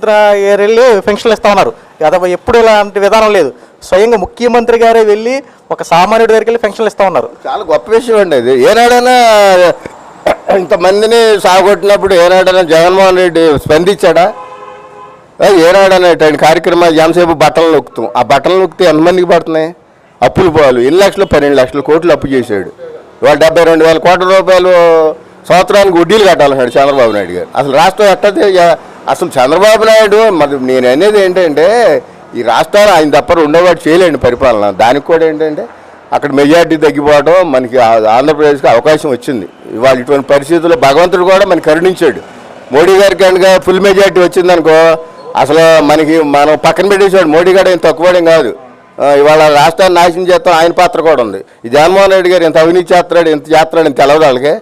పొద్దున వెళ్ళి పెన్షన్లు ఇస్తా ఉన్నారు. అదే ఎప్పుడు ఇలాంటి విధానం లేదు. స్వయంగా ముఖ్యమంత్రి గారే వెళ్ళి ఒక సామాన్యుడి దగ్గరికి వెళ్ళి పెన్షన్లు ఇస్తా ఉన్నారు. చాలా గొప్ప విషయం అండి అది. ఏనాడైనా ఇంతమందిని సాగొట్టినప్పుడు ఏనాడైనా జగన్మోహన్ రెడ్డి స్పందించాడా? ఏనాడైనా ఇటువంటి కార్యక్రమాలు ఎంతసేపు బట్టలు నొక్కుతాం. ఆ బట్టలు నొక్కితే ఎంతమందికి పడుతున్నాయి? అప్పులు పోవాలి. 1 లక్షలు 12 లక్షల కోట్లు అప్పు చేశాడు. ఇవాళ 72,000 కోట్ల రూపాయలు సంవత్సరానికి వడ్డీలు కట్టాలన్నాడు చంద్రబాబు నాయుడు గారు. అసలు రాష్ట్రం ఎట్టతే అసలు చంద్రబాబు నాయుడు మరి నేను అనేది ఏంటంటే ఈ రాష్ట్రాలు ఆయన తప్ప రెండోవాడు చేయలేండి పరిపాలన. దానికి కూడా ఏంటంటే అక్కడ మెజార్టీ తగ్గిపోవడం మనకి ఆంధ్రప్రదేశ్కి అవకాశం వచ్చింది. ఇవాళ ఇటువంటి పరిస్థితుల్లో భగవంతుడు కూడా మనకి కరుణించాడు. మోడీ గారికి కనుక ఫుల్ మెజార్టీ వచ్చిందనుకో అసలు మనం పక్కన పెట్టేసాడు. మోడీ గారు ఏం తక్కువడం కాదు. ఇవాళ రాష్ట్రాన్ని నాశనం చేస్తాం ఆయన పాత్ర కూడా ఉంది. ఈ జగన్మోహన్ రెడ్డి గారు ఎంత అవినీతి చేస్తున్నాడు ఎంత చేస్తున్నాడు అని తెలవదు వాళ్ళకి.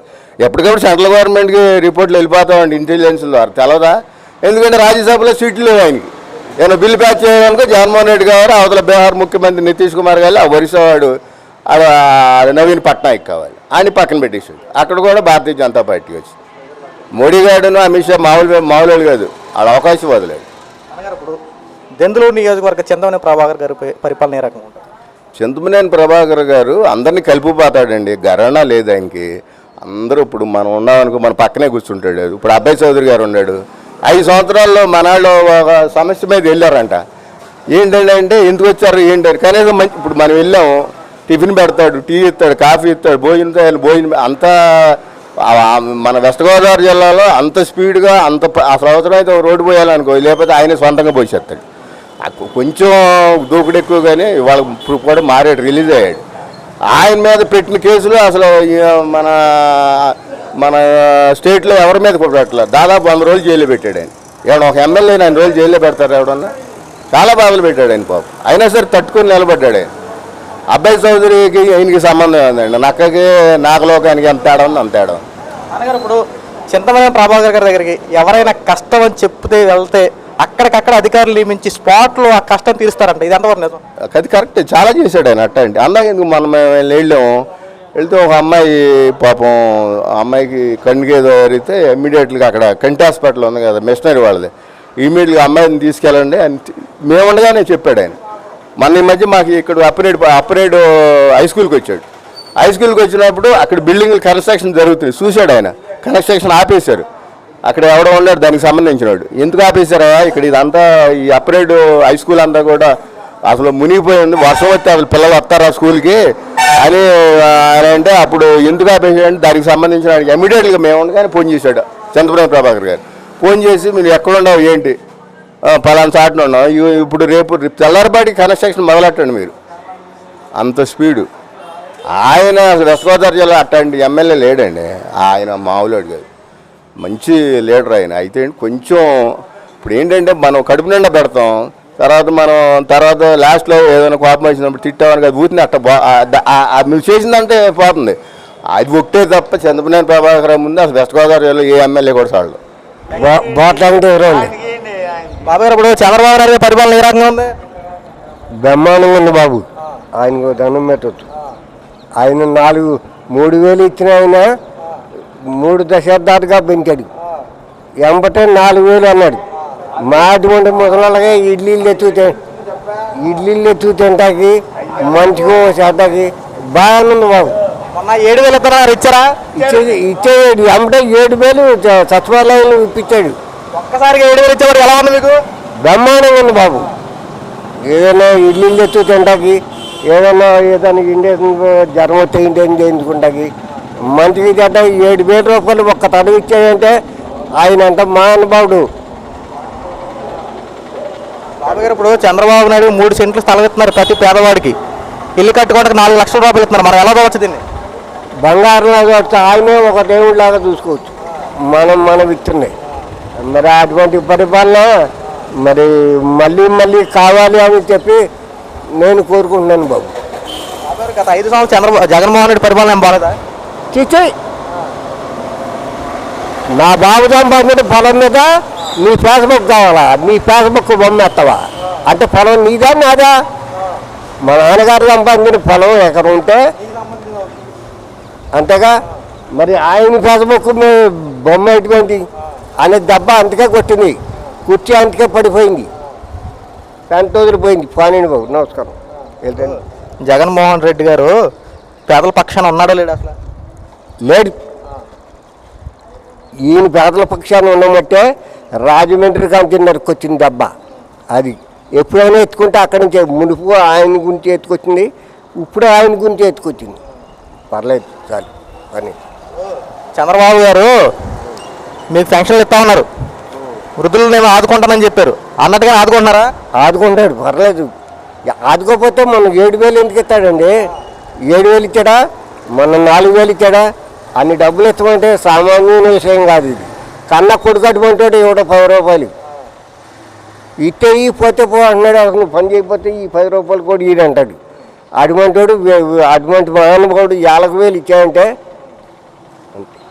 ఎప్పటికప్పుడు సెంట్రల్ గవర్నమెంట్కి రిపోర్ట్లు వెళ్ళిపోతామండి ఇంటెలిజెన్స్ ద్వారా. తెలవదా? ఎందుకంటే రాజ్యసభలో సీట్లు లేవు ఆయనకి. ఏమైనా బిల్లు ప్యాచ్ చేయడానికి జగన్మోహన్ రెడ్డి గారు అవతల బీహార్ ముఖ్యమంత్రి నితీష్ కుమార్ గారు ఆ ఒరిస్సా వాడు నవీన్ పట్నాయక్ కావాలి ఆయన పక్కన పెట్టేసాడు. అక్కడ కూడా భారతీయ జనతా పార్టీ వచ్చింది. మోడీ గారును అమిత్ షా మామూలు కాదు వాళ్ళ అవకాశం వదిలేడు. ఇప్పుడు దెందులూరు నియోజకవర్గ చింతమనేని ప్రభాకర్ గారు పరిపాలన ఏ రకంగా ఉంటుంది? చింతమనేని ప్రభాకర్ గారు అందరినీ కలిపిపోతాడండి. గరాణా లేదు ఆయనకి. అందరూ ఇప్పుడు మనం ఉన్నామనుకో మన పక్కనే కూర్చుంటాడు. ఇప్పుడు అబ్బాయి చౌదరి గారు ఉన్నాడు. 5 సంవత్సరాల్లో మనాళ్ళు ఒక సమస్య మీద వెళ్ళారంట. ఏంటంటే ఎందుకు వచ్చారు ఏంటంటే కనీసం మంచి ఇప్పుడు మనం వెళ్ళాము టిఫిన్ పెడతాడు, టీ ఇస్తాడు, కాఫీ ఇస్తాడు, భోజనం అంతా మన వెస్ట్ గోదావరి జిల్లాలో అంత స్పీడ్గా అంత అసలు అవసరం అయితే రోడ్డు పోయాలనుకో లేకపోతే ఆయన సొంతంగా పోసేస్తాడు. కొంచెం దూకుడు ఎక్కువ కానీ ఇవాళ ఇప్పుడు కూడా మారాడు, రిలీజ్ అయ్యాడు. ఆయన మీద పెట్టిన కేసులు అసలు మన మన స్టేట్లో ఎవరి మీద కూడా పెట్టలేదు. దాదాపు 100 రోజులు జైల్లో పెట్టాడు ఆయన. ఎవడన్నా ఒక ఎమ్మెల్యే 9 రోజులు జైల్లో పెడతారు ఎవడన్నా? చాలా బాధలు పెట్టాడు ఆయన పాపం. అయినా సరే తట్టుకొని నిలబడ్డాడు ఆయన. అబ్బాయి చౌదరికి ఆయనకి సంబంధం ఉందండి. నక్కకి నాగలోకానికి ఎంత తేడా ఉంది అంత తేడా. అనగారు ఇప్పుడు చింతమనేని ప్రభాకర్ గారి దగ్గరికి ఎవరైనా కష్టం అని చెప్తే వెళ్తే అక్కడికక్కడ అధికారులు నియమించి స్పాట్లో ఆ కష్టం తీరుస్తారంట. ఇది ఎంతవరకు నిజం? అది కరెక్ట్. చాలా చేశాడు ఆయన అట్ట. అంటే అందాక ఎందుకు మనం వెళ్తే ఒక అమ్మాయి పాపం అమ్మాయికి కన్నుకేదో జరిగితే ఇమ్మీడియట్గా అక్కడ కంటి హాస్పిటల్ ఉంది కదా మిషనరీ వాళ్ళది, ఇమ్మీడియట్గా అమ్మాయిని తీసుకెళ్ళండి అని మేముండగానే చెప్పాడు ఆయన. మన ఈ మధ్య మాకు ఇక్కడ అప్పరేడు హై స్కూల్కి వచ్చాడు. హై స్కూల్కి వచ్చినప్పుడు అక్కడ బిల్డింగ్లు కన్స్ట్రక్షన్ జరుగుతుంది చూశాడు ఆయన. కన్స్ట్రక్షన్ ఆపేశారు. అక్కడ ఎవడో ఉన్నాడు దానికి సంబంధించిన వాడు. ఎందుకు ఆపేశారా ఇక్కడ ఇదంతా ఈ అప్పరేడు హై స్కూల్ అంతా కూడా అసలు మునిగిపోయింది, వర్షం వస్తే అసలు పిల్లలు వస్తారా స్కూల్కి అని అంటే అప్పుడు ఎందుకు ఆపేసాడంటే దానికి సంబంధించిన వాడికి ఇమ్మీడియట్గా మేము ఉండగానే ఫోన్ చేశాడు చంద్రబాబు ప్రభాకర్ గారు. ఫోన్ చేసి మీరు ఎక్కడ ఉన్నావు ఏంటి పలానా చాటున ఉన్నాం ఇప్పుడు రేపు తెల్లారిపాటికి కన్స్ట్రక్షన్ మొదలెట్టండి మీరు. అంత స్పీడు ఆయన వెస్ట్ గోదావరి జిల్లా అట్లాంటి ఎమ్మెల్యే లేడండి. ఆయన మామూలుడు కాదు, మంచి లీడర్ ఆయన. అయితే కొంచెం ఇప్పుడు ఏంటంటే మనం కడుపు నిండా పెడతాం, తర్వాత లాస్ట్లో ఏదైనా కోపం వచ్చినప్పుడు తిట్టామని కదా ఊరిని అట్ట నువ్వు చేసిందంటే పోతుంది. అది ఒకటే తప్ప చంద్రబాబు ప్రభాకర్ ముందు అసలు వెస్ట్ గోదావరి జిల్లా ఏ ఎమ్మెల్యే కూడా చాలు. బాట్లాంటి ఎవరండి బాబు గారు ఇప్పుడు చంద్రబాబు నాయుడు పరిపాలన ఏ రకంగా ఉంది? బ్రహ్మాండంగా ఉంది బాబు. ఆయనకు దండం పెట్టచ్చు. ఆయన 3,000 ఇచ్చిన ఆయన 3 దశాబ్దాలుగా పెంచాడు. ఎంబటే 4,000 అన్నాడు. మా అటువంటి ముసలాళ్ళగా ఇడ్లీలు ఎత్తు తింటాకి మంచిగా చేద్దాకి బాగానుంది బాబు. మొన్న 7,000 ఇచ్చారా? ఇచ్చేది ఎంబటే 7,000 సచివాలయంలో ఇప్పించాడు. ఒక్కసారిగా 7,000 ఇచ్చేవాడు ఎలా ఉంది మీకు? బ్రహ్మాండంగా ఉంది బాబు. ఏదైనా ఇడ్లీలు ఎత్తు తింటాకి ఏదైనా ఇండియన్ జ్వరం వస్తే ఇండియన్ చేయించుకుంటాకి మంచిగా చేద్దా 7,000 రూపాయలు ఒక్క తడుగు ఇచ్చాడంటే ఆయన అంత మహానుభావుడు. బాబు గారు ఇప్పుడు చంద్రబాబు నాయుడు 3 సెంట్లు స్థలం ఇస్తున్నారు ప్రతి పేదవాడికి. ఇల్లు కట్టుకోవడానికి 4 లక్షల రూపాయలు ఇస్తున్నారు. మనం ఎలా చూడవచ్చు దీన్ని? బంగారులాగా వచ్చి ఆయనే ఒక దేవుడిలాగా చూసుకోవచ్చు. మనం ఇస్తున్నాయి. మరి అటువంటి పరిపాలన మరి మళ్ళీ కావాలి అని చెప్పి నేను కోరుకుంటున్నాను బాబు. గత 5 సంవత్సరాలు జగన్మోహన్ రెడ్డి పరిపాలన ఏం బాగాలేదా? చిచ్చాయి నా బాబు సంపాదించిన పొలం మీద నీ ఫేస్బుక్ కావాలా? నీ ఫేస్బుక్ బొమ్మేస్తావా అంటే పొలం నీదా నాదా? మా నాన్నగారు సంపాదించిన పొలం ఎకరం ఉంటే అంతేగా. మరి ఆయన ఫేస్బుక్ బొమ్మ ఎటువంటి అనే దెబ్బ అంతకే కొట్టింది. కుర్చీ అంతకే పడిపోయింది, పెంట వదిలిపోయింది. పానీని బాబు నమస్కారం. వెళ్తాను. జగన్మోహన్ రెడ్డి గారు పేదల పక్షాన ఉన్నాడో లేడు అసలు? లేడు. ఈయన పేదల పక్షాన్ని ఉండమంటే రాజమండ్రి కాంతి నరుకొచ్చింది దెబ్బ. అది ఎప్పుడైనా ఎత్తుకుంటే అక్కడి నుంచి మునుపు ఆయన గురించి ఎత్తుకొచ్చింది, ఇప్పుడు ఆయన గురించి ఎత్తుకొచ్చింది. పర్లేదు చాలు పని. చంద్రబాబు గారు మీకు పెన్షన్లు ఇస్తా ఉన్నారు, వృద్ధులు నేను ఆదుకుంటానని చెప్పారు, అన్నట్టుగా ఆదుకుంటున్నారా? ఆదుకుంటాడు, పర్లేదు. ఆదుకోకపోతే మొన్న 7,000 ఎందుకు ఇస్తాడండి? 7,000 ఇచ్చాడా, మొన్న 4,000 ఇచ్చాడా? అన్ని డబ్బులు ఇస్తామంటే సామాన్యమైన విషయం కాదు ఇది. కన్న కొడుకట్టుమంటాడు ఇవ్వడం 10 రూపాయలు ఇస్తే పోతే పో అంటున్నాడు. అసలు పని చేయకపోతే ఈ 10 రూపాయలు కూడా ఈడంటాడు. అటువంటాడు, అటువంటి మహానుభావుడు 50,000 ఇచ్చాడంటే.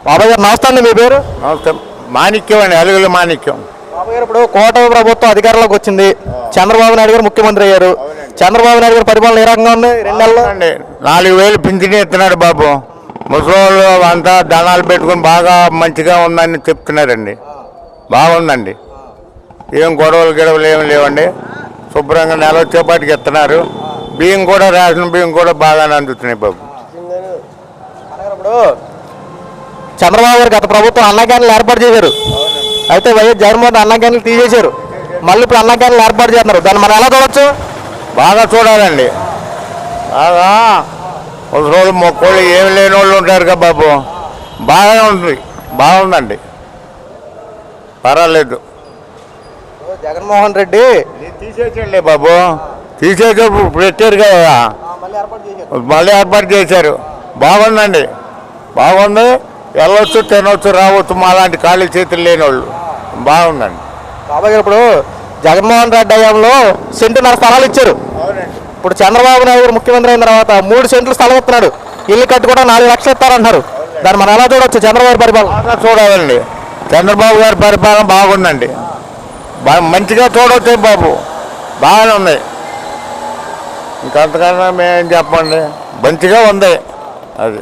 బాబాయ్ గారు నమస్తే అండి, మీ పేరు? నమస్తే. మాణిక్యం అండి, అలుగుల మాణిక్యం. బాబాయ్ గారు, ఇప్పుడు కూటమి ప్రభుత్వం అధికారంలోకి వచ్చింది, చంద్రబాబు నాయుడు గారు ముఖ్యమంత్రి అయ్యారు. చంద్రబాబు నాయుడు గారి పరిపాలన ఏ రకంగా ఉంది 2 నెలల్లో? 4,000 పింఛన్ ఇస్తున్నాడు బాబు. ముసలోళ్ళు అంతా ధనాలు పెట్టుకుని బాగా మంచిగా ఉందని చెప్తున్నారండి. బాగుందండి, ఏం గొడవలు ఏమి లేవండి. శుభ్రంగా నెల వచ్చేపాటికి ఇస్తున్నారు. బియ్యం కూడా, రేషన్ బియ్యం కూడా బాగానే అందుతున్నాయి బాబు. ఇప్పుడు చంద్రబాబు గారు గత ప్రభుత్వం అన్న క్యాంటీన్లు ఏర్పాటు చేశారు, అయితే వైఎస్ జగన్మోహన్ అన్న క్యాంటీన్లు తీసేశారు, మళ్ళీ ఇప్పుడు అన్న క్యాంటీన్లు ఏర్పాటు చేస్తున్నారు. దాన్ని మనం ఎలా చూడొచ్చు? బాగా చూడాలండి. బాగా ముసలోళ్ళు మొక్కోళ్ళు ఏమి లేని వాళ్ళు ఉంటారు కదా బాబు, బాగానే ఉంది, బాగుందండి, పర్వాలేదు. జగన్మోహన్ రెడ్డి తీసేసండి బాబు, తీసేసి పెట్టారు కదా, మళ్ళీ ఏర్పాటు చేశారు. బాగుందండి, బాగుంది. వెళ్ళొచ్చు, తినొచ్చు, రావచ్చు. మా లాంటి ఖాళీ చేతులు లేని వాళ్ళు. బాగుందండి. బాబాయ్ గారు, ఇప్పుడు జగన్మోహన్ రెడ్డి హయాంలో 1.5 సెంటు స్థలాలు ఇచ్చారు. ఇప్పుడు చంద్రబాబు నాయుడు గారు ముఖ్యమంత్రి అయిన తర్వాత 3 సెంట్లు స్థలం ఇస్తున్నాడు, ఇల్లు కట్టి కూడా 4 లక్షలు ఇస్తారంటున్నారు. దాన్ని మనం ఎలా చూడవచ్చు? చంద్రబాబు పరిపాలన బాగా చూడాలండి. చంద్రబాబు గారి పరిపాలన బాగుందండి, మంచిగా చూడవచ్చు బాబు, బాగానే ఉంది. ఇంకంతకన్నా మేమేం చెప్పండి, మంచిగా ఉంది. అది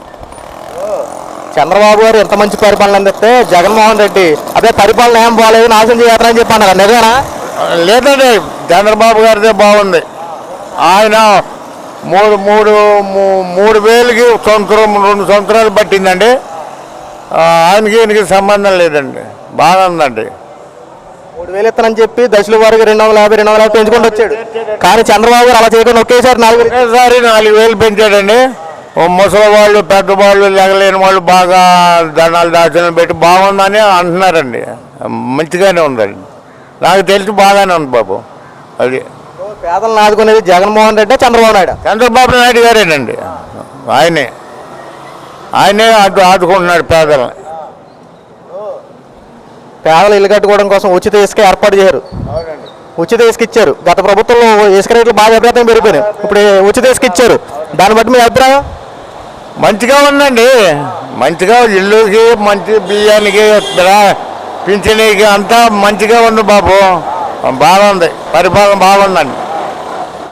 చంద్రబాబు గారు ఎంత మంచి పరిపాలన అందిస్తే జగన్మోహన్ రెడ్డి అదే పరిపాలన ఏం బాగాలేదు, నాశనం చేస్తారని చెప్పి అన్నారు. నిజమేనా? లేదండి, చంద్రబాబు గారిదే బాగుంది. ఆయన 3,000కి సంవత్సరం 2 సంవత్సరాలు పట్టిందండి. ఆయనకి ఈయనకి సంబంధం లేదండి, బాగా ఉందండి. 3,000 ఇస్తానని చెప్పి దశల వారికి 250 పెంచుకుంటూ వచ్చాడు. కానీ చంద్రబాబు గారు అలా చేయకుండా ఒకేసారి 4,000 పెంచాడండి. ముసలి వాళ్ళు, పెద్దవాళ్ళు, లెగలేని వాళ్ళు బాగా ధనాలు దాచడం పెట్టి బాగుందని అంటున్నారండి. మంచిగానే ఉందండి, నాకు తెలిసి బాగానే ఉంది బాబు. అది పేదలను ఆదుకునేది జగన్మోహన్ రెడ్డి, చంద్రబాబు నాయుడు? చంద్రబాబు నాయుడు గారేనండి, ఆయనే ఆదుకుంటున్నాడు పేదలను. పేదలు ఇల్లు కట్టుకోవడం కోసం ఉచిత ఇసుక ఏర్పాటు చేశారు, ఉచిత ఇసుక ఇచ్చారు. గత ప్రభుత్వంలో ఇసుక రేట్లు బాగా విపరీతంగా పెరిగిపోయినాయి, ఇప్పుడు ఉచిత ఇసుక ఇచ్చారు. దాన్ని బట్టి మీ అభిప్రాయం? మంచిగా ఉందండి, మంచిగా ఇల్లుకి, మంచి బియ్యానికి, పింఛనీకి అంతా మంచిగా ఉంది బాబు, బాగుంది, పరిపాలన బాగుందండి.